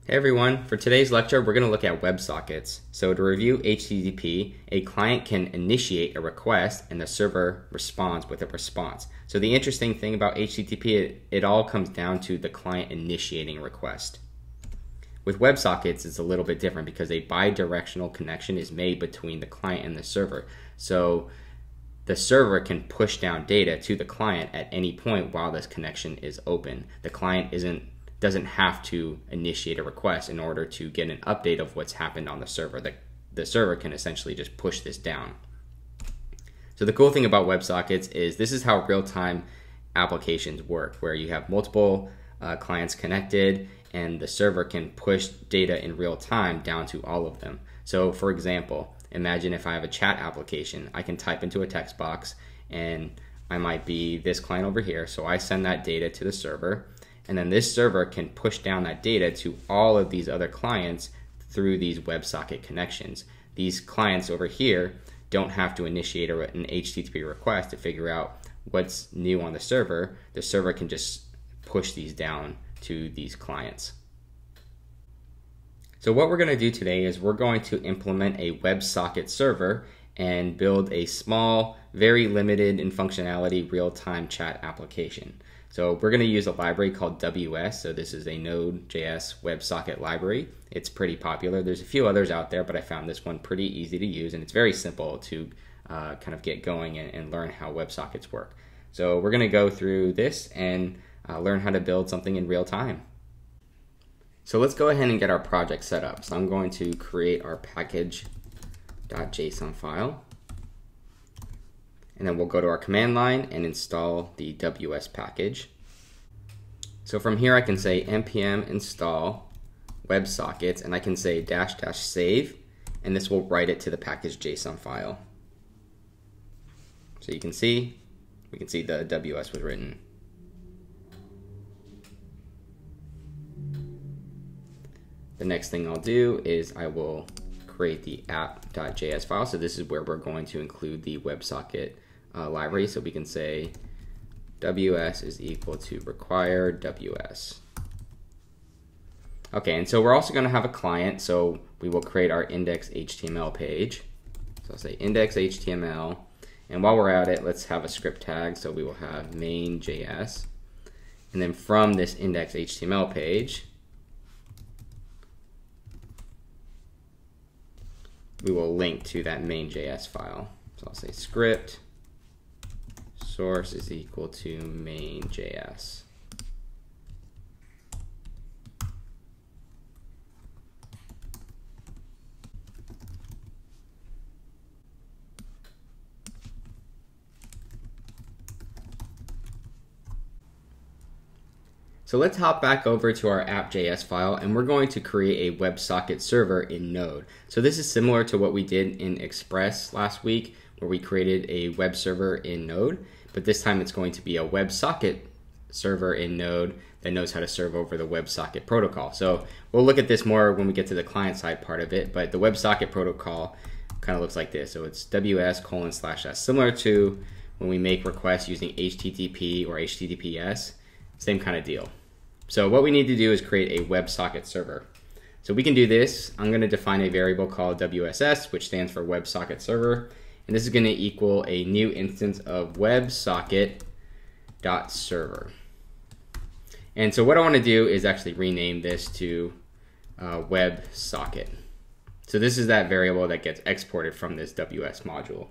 Hey everyone, for today's lecture we're going to look at WebSockets. So to review HTTP, a client can initiate a request and the server responds with a response. So the interesting thing about HTTP, it all comes down to the client initiating a request. With WebSockets it's a little bit different because a bidirectional connection is made between the client and the server. So the server can push down data to the client at any point while this connection is open. The client doesn't have to initiate a request in order to get an update of what's happened on the server. The server can essentially just push this down. So the cool thing about WebSockets is this is how real-time applications work, where you have multiple clients connected and the server can push data in real time down to all of them. So for example, imagine if I have a chat application, I can type into a text box and I might be this client over here. So I send that data to the server, and then this server can push down that data to all of these other clients through these WebSocket connections. These clients over here don't have to initiate an HTTP request to figure out what's new on the server. The server can just push these down to these clients. So what we're going to do today is we're going to implement a WebSocket server and build a small, very limited in functionality real-time chat application. So we're going to use a library called WS. So this is a Node.js WebSocket library. It's pretty popular. There's a few others out there, but I found this one pretty easy to use, and it's very simple to kind of get going and learn how WebSockets work. So we're going to go through this and learn how to build something in real time. So let's go ahead and get our project set up. So I'm going to create our package.json file. And then we'll go to our command line and install the WS package. So from here I can say npm install WebSockets, and I can say -- save, and this will write it to the package.json file. So we can see the WS was written. The next thing I'll do is I will create the app.js file. So this is where we're going to include the WebSocket library. So we can say ws is equal to require ws. Okay, and so we're also going to have a client, so we will create our index.html page. So I'll say index.html, and while we're at it, let's have a script tag. So we will have main.js, and then from this index.html page, we will link to that main.js file. So I'll say script source is equal to main.js. So let's hop back over to our app.js file, and we're going to create a WebSocket server in Node. So this is similar to what we did in Express last week, where we created a web server in Node, but this time it's going to be a WebSocket server in Node that knows how to serve over the WebSocket protocol. So we'll look at this more when we get to the client side part of it, but the WebSocket protocol kind of looks like this. So it's ws:/s, similar to when we make requests using HTTP or HTTPS, same kind of deal. So what we need to do is create a WebSocket server. So we can do this. I'm going to define a variable called WSS, which stands for WebSocket server. And this is going to equal a new instance of WebSocket.server. And so what I want to do is actually rename this to WebSocket. So this is that variable that gets exported from this WS module.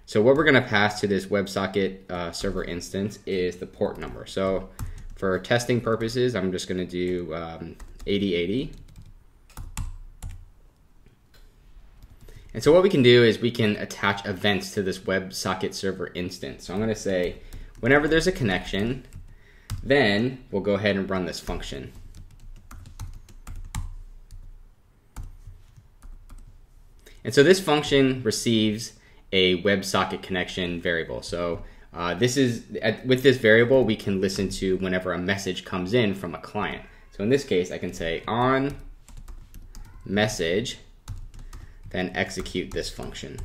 So what we're going to pass to this WebSocket server instance is the port number. So for testing purposes, I'm just going to do 8080. And so what we can do is we can attach events to this WebSocket server instance. So I'm going to say whenever there's a connection, then we'll go ahead and run this function. And so this function receives a WebSocket connection variable. So with this variable, we can listen to whenever a message comes in from a client. So in this case, I can say on message, then execute this function.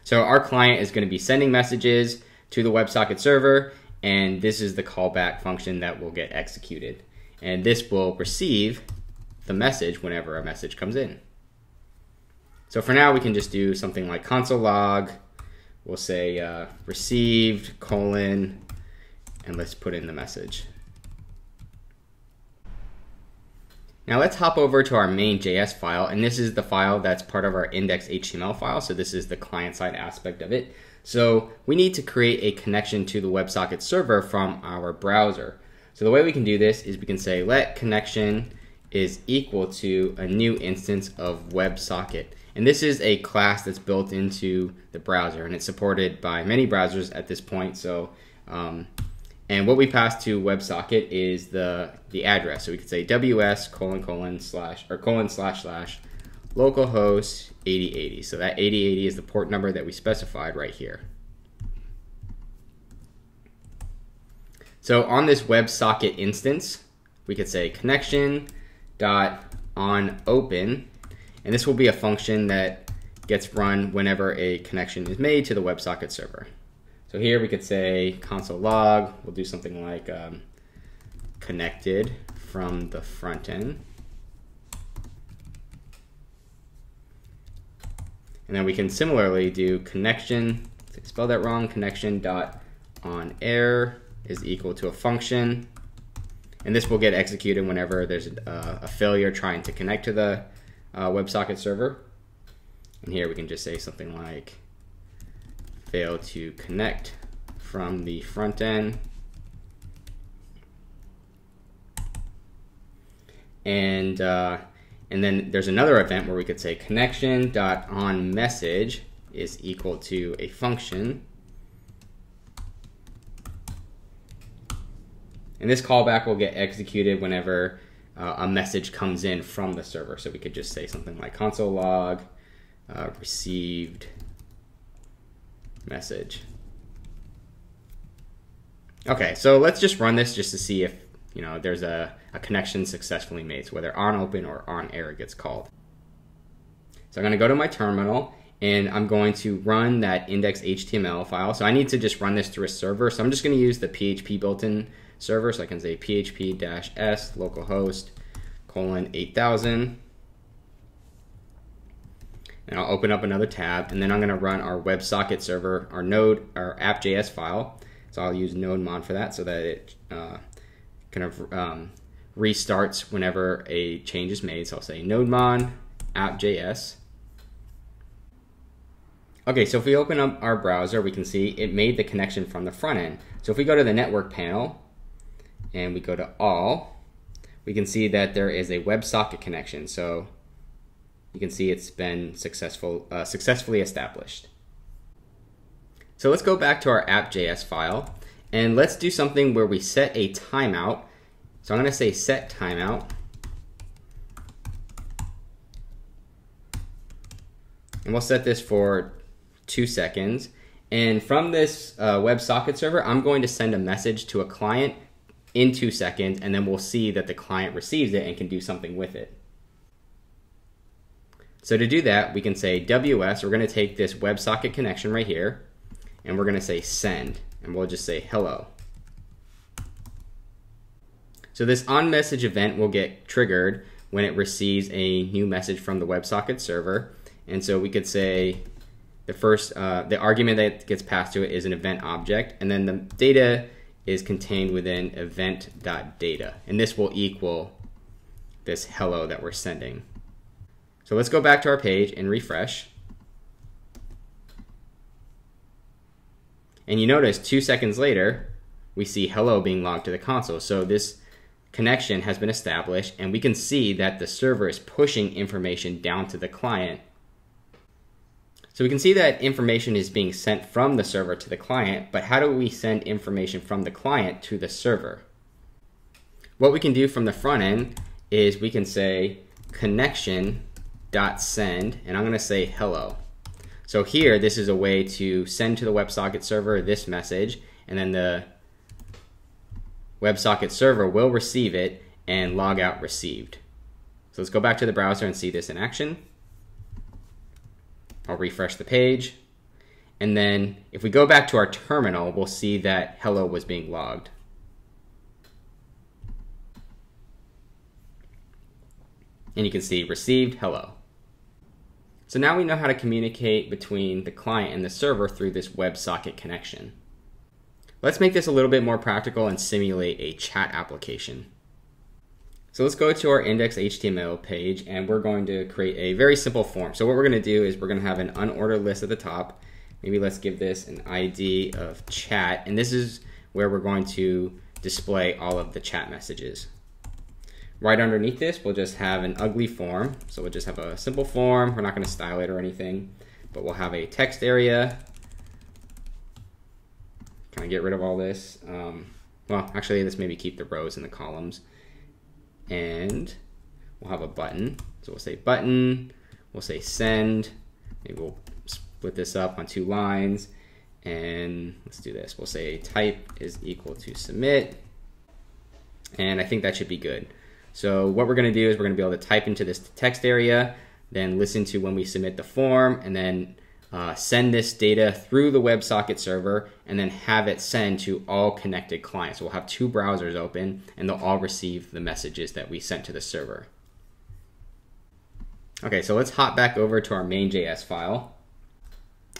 So our client is going to be sending messages to the WebSocket server, and this is the callback function that will get executed. And this will receive the message whenever a message comes in. So for now, we can just do something like console log. We'll say received, colon, and let's put in the message. Now let's hop over to our main.js file, and this is the file that's part of our index.html file, so this is the client-side aspect of it. So we need to create a connection to the WebSocket server from our browser. So the way we can do this is we can say let connection is equal to a new instance of WebSocket. And this is a class that's built into the browser, and it's supported by many browsers at this point. So and what we pass to WebSocket is the address. So we could say ws colon slash localhost 8080. So that 8080 is the port number that we specified right here. So on this WebSocket instance, we could say connection dot on open, and this will be a function that gets run whenever a connection is made to the WebSocket server. So here we could say console log. We'll do something like connected from the front end. And then we can similarly do connection, spell that wrong, connection dot on air is equal to a function. And this will get executed whenever there's a failure trying to connect to the WebSocket server. And here we can just say something like fail to connect from the front end. And then there's another event where we could say connection.onMessage is equal to a function. And this callback will get executed whenever a message comes in from the server. So we could just say something like console log received message. Okay, so let's just run this just to see if there's a connection successfully made, so whether on open or on air gets called. So I'm going to go to my terminal and I'm going to run that index.html file. So I need to just run this through a server. So I'm just going to use the PHP built-in server. So I can say php-s localhost colon 8000. And I'll open up another tab, and then I'm going to run our WebSocket server, our Node, our app.js file. So I'll use node mod for that so that it kind of restarts whenever a change is made. So I'll say node mod app.js. Okay, so if we open up our browser, we can see it made the connection from the front end. So if we go to the network panel and we go to all, we can see that there is a WebSocket connection. So you can see it's been successfully established. So let's go back to our app.js file, and let's do something where we set a timeout. So I'm going to say set timeout. And we'll set this for 2 seconds. And from this WebSocket server, I'm going to send a message to a client in 2 seconds, and then we'll see that the client receives it and can do something with it. So to do that, we can say WS, we're going to take this WebSocket connection right here, and we're going to say send, and we'll just say hello. So this onMessage event will get triggered when it receives a new message from the WebSocket server. And so we could say the argument that gets passed to it is an event object, and then the data is contained within event.data, and this will equal this hello that we're sending. So let's go back to our page and refresh. And you notice 2 seconds later, we see hello being logged to the console. So this connection has been established, and we can see that the server is pushing information down to the client. So we can see that information is being sent from the server to the client, but how do we send information from the client to the server? What we can do from the front end is we can say connection.send, and I'm going to say hello. So here, this is a way to send to the WebSocket server this message, and then the WebSocket server will receive it and log out received. So let's go back to the browser and see this in action. I'll refresh the page, and then if we go back to our terminal, we'll see that hello was being logged. and you can see received hello. So now we know how to communicate between the client and the server through this WebSocket connection. Let's make this a little bit more practical and simulate a chat application. So let's go to our index.html page, and we're going to create a very simple form. So what we're going to do is we're going to have an unordered list at the top. Maybe let's give this an ID of chat, and this is where we're going to display all of the chat messages. Right underneath this, we'll just have an ugly form. So we'll just have a simple form. We're not going to style it or anything, but we'll have a text area. Can I get rid of all this? Well, actually, let's maybe keep the rows and the columns. And we'll have a button. So we'll say button, we'll say send. Maybe we'll split this up on 2 lines. And let's do this. We'll say type is equal to submit. And I think that should be good. So what we're going to do is we're going to be able to type into this text area, then listen to when we submit the form, and then send this data through the WebSocket server, and then have it send to all connected clients. So we'll have 2 browsers open, and they'll all receive the messages that we sent to the server. Okay, so let's hop back over to our main.js file.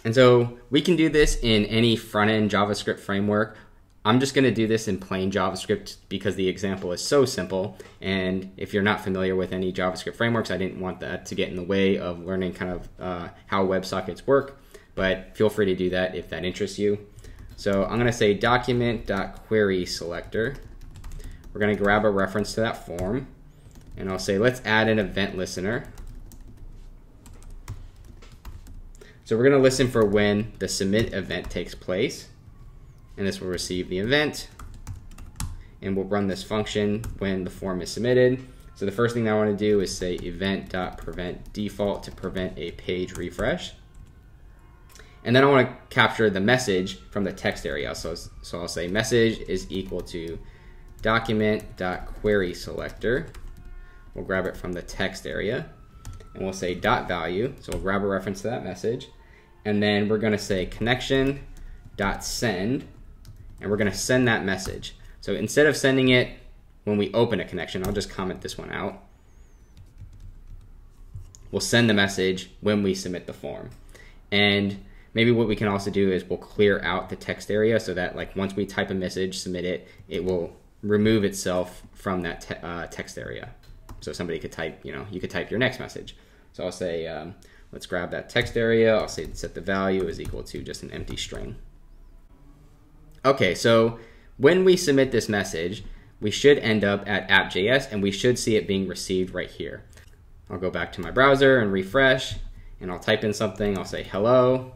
And so we can do this in any front-end JavaScript framework. I'm just going to do this in plain JavaScript because the example is so simple. And if you're not familiar with any JavaScript frameworks, I didn't want that to get in the way of learning kind of how WebSockets work. But feel free to do that if that interests you. So I'm going to say document.querySelector. We're going to grab a reference to that form. And I'll say, let's add an event listener. So we're going to listen for when the submit event takes place. And this will receive the event, and we'll run this function when the form is submitted. So the first thing that I want to do is say event.prevent default to prevent a page refresh. And then I want to capture the message from the text area. So I'll say message is equal to document.querySelector. We'll grab it from the text area, and we'll say .value. So we'll grab a reference to that message, and then we're going to say connection.send. And we're going to send that message. So instead of sending it when we open a connection, I'll just comment this one out. We'll send the message when we submit the form. And maybe what we can also do is we'll clear out the text area so that like once we type a message, submit it, it will remove itself from that text area. So somebody could type, you could type your next message. So I'll say, let's grab that text area. I'll say set the value is equal to just an empty string. Okay, so when we submit this message, we should end up at app.js, and we should see it being received right here. I'll go back to my browser and refresh, and I'll type in something. I'll say hello.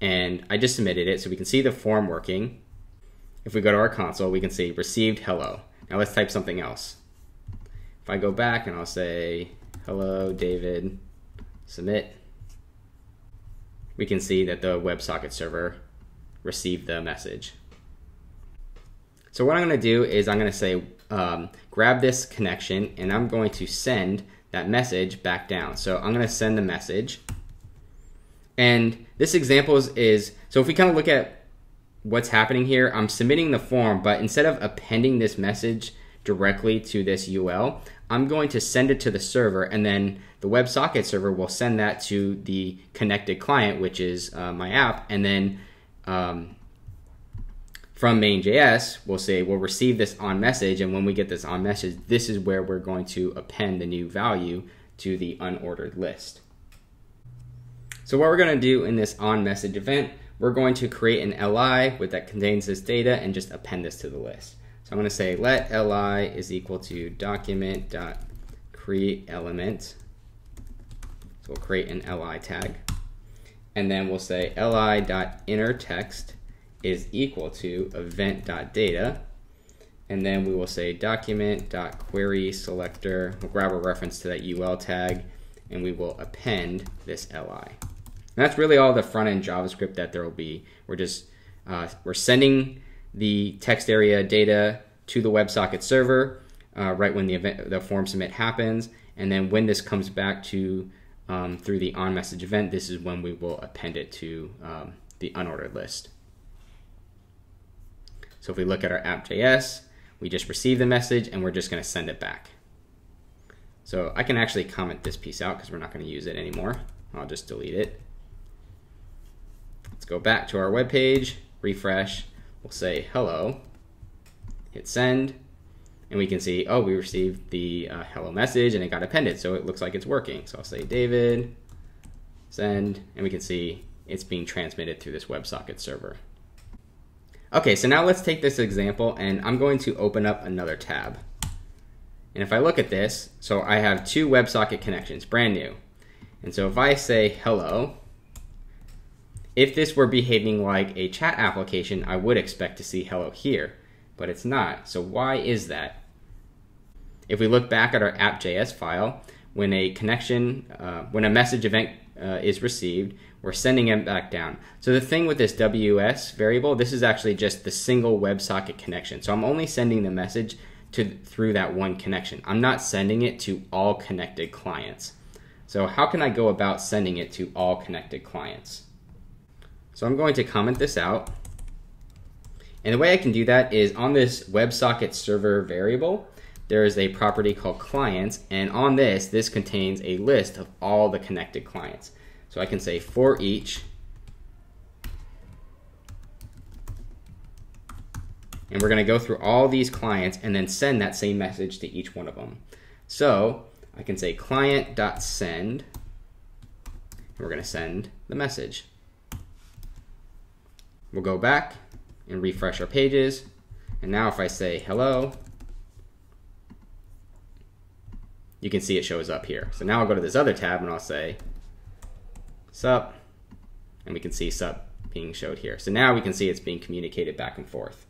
And I just submitted it, so we can see the form working. If we go to our console, we can see received hello. Now let's type something else. If I go back and I'll say hello, David, submit. We can see that the WebSocket server received the message. So what I'm going to do is I'm going to say grab this connection, and I'm going to send that message back down. So I'm going to send the message. And this example is so if we kind of look at what's happening here, I'm submitting the form, but instead of appending this message directly to this UL, I'm going to send it to the server, and then the WebSocket server will send that to the connected client, which is my app, and then from main.js, we'll receive this on message, and when we get this on message, this is where we're going to append the new value to the unordered list. So what we're going to do in this on message event, we're going to create an li that contains this data and just append this to the list. So I'm going to say let li is equal to document.createElement. So we'll create an li tag. And then we'll say li.innerText is equal to event.data. And then we will say document.querySelector. We'll grab a reference to that UL tag, and we will append this li. And that's really all the front-end JavaScript that there will be. We're sending the text area data to the WebSocket server right when the form submit happens, and then when this comes back to through the onMessage event, this is when we will append it to the unordered list. So if we look at our app.js, we just receive the message and we're just going to send it back. So I can actually comment this piece out because we're not going to use it anymore. I'll just delete it. Let's go back to our web page, refresh. We'll say hello, hit send, and we can see, oh, we received the hello message and it got appended, so it looks like it's working. So I'll say David, send, and we can see it's being transmitted through this WebSocket server. Okay, so now let's take this example and I'm going to open up another tab. And if I look at this, so I have two WebSocket connections, brand new. And so if I say hello, if this were behaving like a chat application, I would expect to see hello here, but it's not. So why is that? If we look back at our app.js file, when a connection, when a message event is received, we're sending it back down. So the thing with this WS variable, this is actually just the single WebSocket connection. So I'm only sending the message through that one connection. I'm not sending it to all connected clients. So how can I go about sending it to all connected clients? So I'm going to comment this out. And the way I can do that is on this WebSocket server variable, there is a property called clients, and on this contains a list of all the connected clients. So I can say for each, and we're going to go through all these clients and then send that same message to each one of them. So I can say client.send, and we're going to send the message. We'll go back and refresh our pages, and now if I say hello, you can see it shows up here. So now I'll go to this other tab and I'll say sup, and we can see sup being showed here. So now we can see it's being communicated back and forth.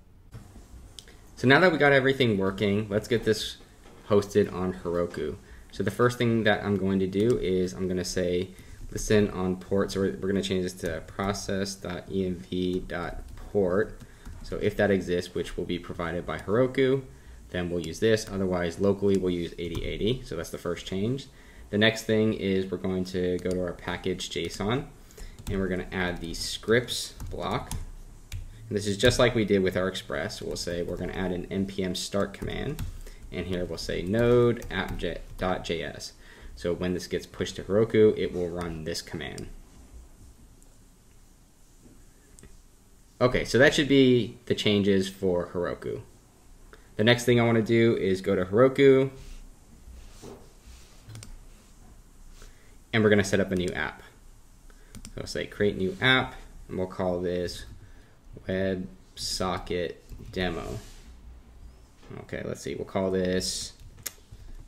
So now that we got everything working, let's get this hosted on Heroku. So the first thing that I'm going to do is I'm going to say listen on port. So we're going to change this to process.env.port. So if that exists, which will be provided by Heroku, then we'll use this. Otherwise, locally we'll use 8080. So that's the first change. The next thing is we're going to go to our package JSON, and we're going to add the scripts block. And this is just like we did with our express. We'll say we're going to add an npm start command, and here we'll say node app.js. So when this gets pushed to Heroku, it will run this command. Okay, so that should be the changes for Heroku. The next thing I want to do is go to Heroku, and we're going to set up a new app. So I'll say create new app, and we'll call this WebSocket Demo. Okay, let's see, we'll call this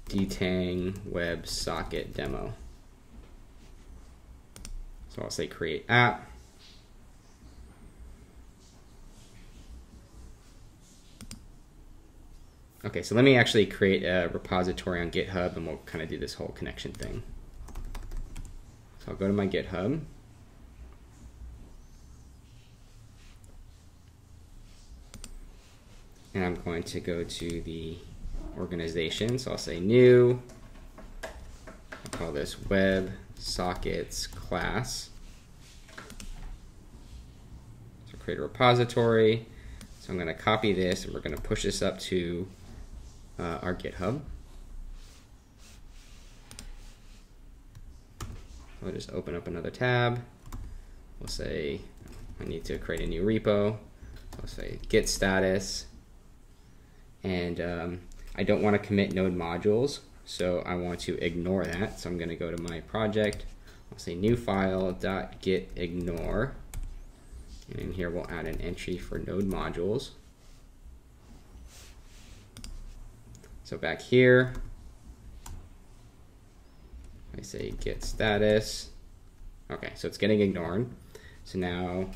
Detang WebSocket Demo. So I'll say create app. Okay, so let me actually create a repository on GitHub, and we'll kind of do this whole connection thing. So I'll go to my GitHub. And I'm going to go to the organization. So I'll say new. I'll call this WebSockets class. So create a repository. So I'm going to copy this, and we're going to push this up to our GitHub. I'll just open up another tab. We'll say I need to create a new repo. I'll say git status. And I don't want to commit node modules, so I want to ignore that. So I'm going to go to my project. I'll say new file.gitignore. And in here we'll add an entry for node modules. So back here, I say git status. Okay, so it's getting ignored. So now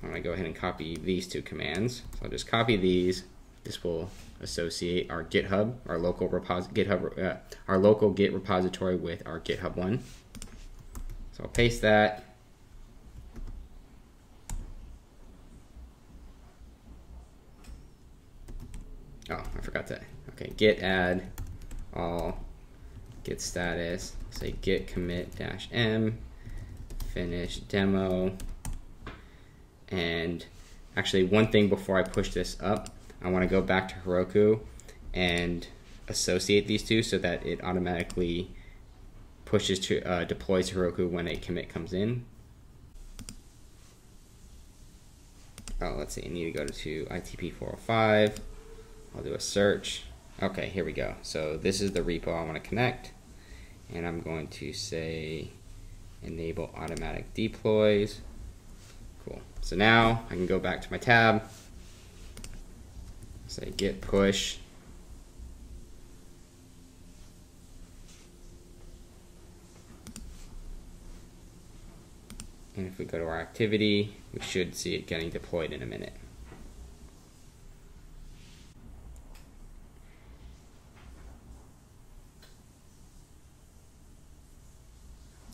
I'm going to go ahead and copy these two commands. So I'll just copy these. This will associate our GitHub, our local Git repository with our GitHub one. So I'll paste that. Oh, I forgot that. Okay, git add all git status. Say git commit -m finish demo. And actually, one thing before I push this up, I want to go back to Heroku and associate these two so that it automatically pushes to deploys to Heroku when a commit comes in. Oh, let's see, I need to go to ITP 405. I'll do a search. Okay, here we go. So this is the repo I want to connect, and I'm going to say enable automatic deploys. Cool. So now I can go back to my tab, say git push, and if we go to our activity, we should see it getting deployed in a minute.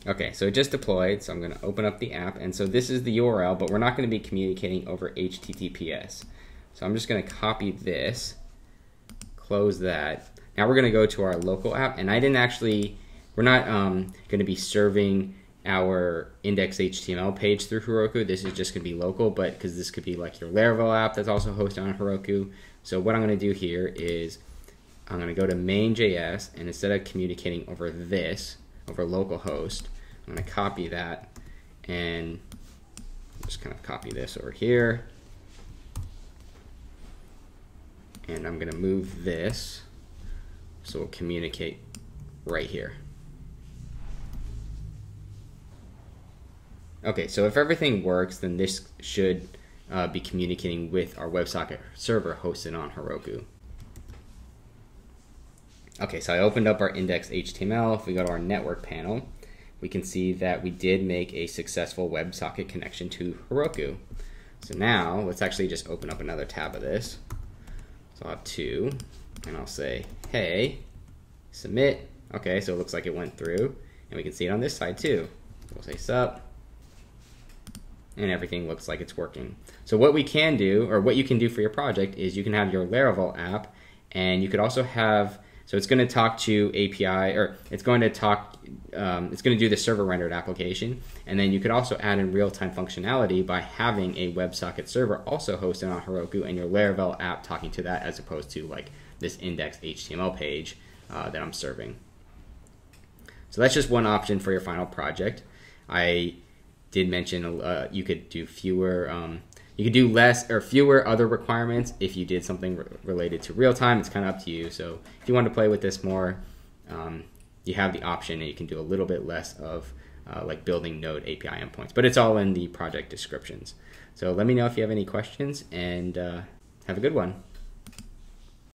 Okay, so it just deployed, so I'm going to open up the app, and so this is the URL, but we're not going to be communicating over HTTPS. So I'm just going to copy this, close that. Now we're going to go to our local app, and we're not going to be serving our index.html page through Heroku. This is just going to be local, but because this could be like your Laravel app that's also hosted on Heroku. So what I'm going to do here is I'm going to go to main.js, and instead of communicating over localhost, I'm going to copy that and just kind of copy this over here, and I'm going to move this so we'll communicate right here. Okay, so if everything works, then this should be communicating with our WebSocket server hosted on Heroku. Okay, so I opened up our index.html. If we go to our network panel, we can see that we did make a successful WebSocket connection to Heroku. So now let's actually just open up another tab of this. So I'll have two, and I'll say, hey, submit. Okay, so it looks like it went through, and we can see it on this side too. So we'll say sup, and everything looks like it's working. So what we can do, or what you can do for your project, is you can have your Laravel app, and you could also have, so it's going to talk to API, or it's going to talk, it's going to do the server rendered application, and then you could also add in real-time functionality by having a WebSocket server also hosted on Heroku and your Laravel app talking to that, as opposed to like this index.html page that I'm serving. So that's just one option for your final project. I did mention you could do you could do less or fewer other requirements if you did something related to real time. It's kind of up to you. So if you want to play with this more, you have the option, and you can do a little bit less of like building Node API endpoints. But it's all in the project descriptions. So let me know if you have any questions, and have a good one.